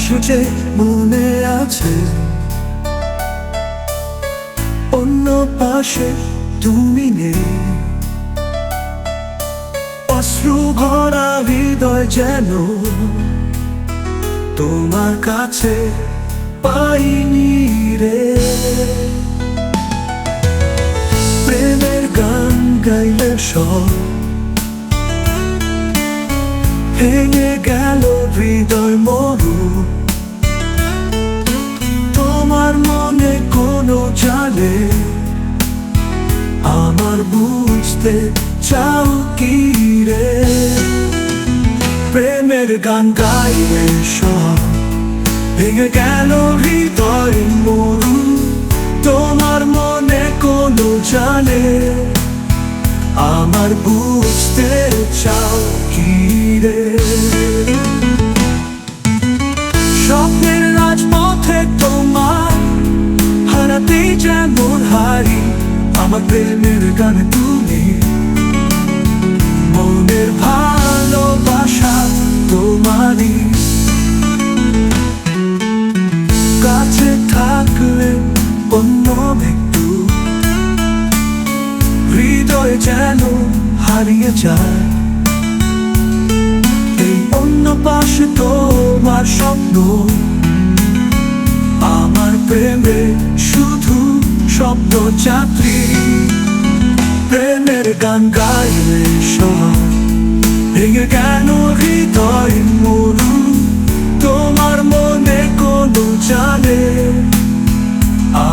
পাশে যে মনে আছে, অন্য পাশে তুমি নেই। অশ্রু ভরা হৃদয় যেন তোমার কাছে পাইনি রে। প্রেমের গান গাইলে সব ভেঙে গেল হৃদয় মরু। তোমার মনে কোনো জানে আমার বুঝতে চাও কি রে। প্রেমের গান গাইলে সব ভেঙে গেল হৃদয় মরু। তোমার মনে কোনো জানে আমার বুঝতে চাও কি রে। স্বপ্নের রাজপথে তোমার হারাতেই যেমন হারি, আমার প্রেমের গানে তুমি। মনের ভালোবাসা তোমারই, কাছে থাকলে অন্য একটু হৃদয় যেন হারিয়ে যায়। এই অন্য পাশে তোমার স্বপ্ন, আমার প্রেমে শুধু স্বপ্ন যাত্রী। প্রেমের গান গাইলে সব ভেঙে গেল হৃদয় মরু। তোমার মনে কোনো জানে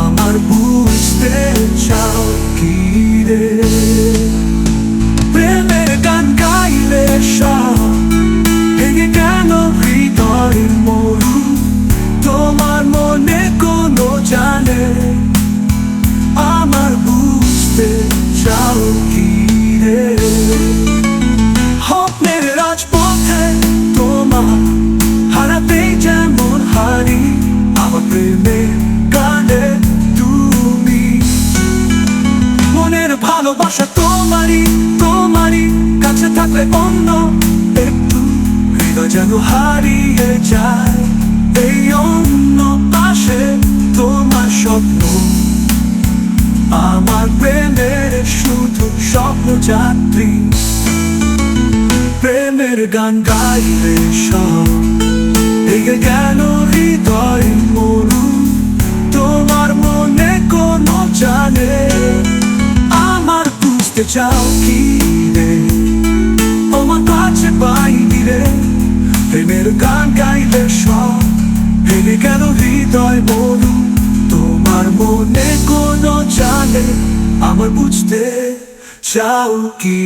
আমার বুঝতে চাও কি রে। প্রেমের গান গাইলে সব ভেঙে গেল হৃদয় মরু। তোমার মনে কোনো জানে আমার বুঝতে চাও কি রে। স্বপ্নের রাজপথে তোমার হারাতেই যেমন হারি, আমার প্রেমের গানে তুমি। মনের ভালোবাসা তোমারই, তোমারই, কাছে থাকলে অন্য একটু হৃদয় যেন হারিয়ে যায়। এই অন্য পাশে তোমার স্বপ্ন, আমার প্রেমের শুধু স্বপ্ন যাত্রী। প্রেমের গান গাইলে সব ভেঙে গেল হৃদয় মরু। তোমার মনে কোনো জানে আমার বুঝতে চাও কি রে। আমার কাছে পাইনি রে। প্রেমের গান গাইলে সব ভেঙে গেল হৃদয় মরু। তোমার মনে কোনো জানে আমার বুঝতে চাও কি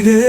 রে।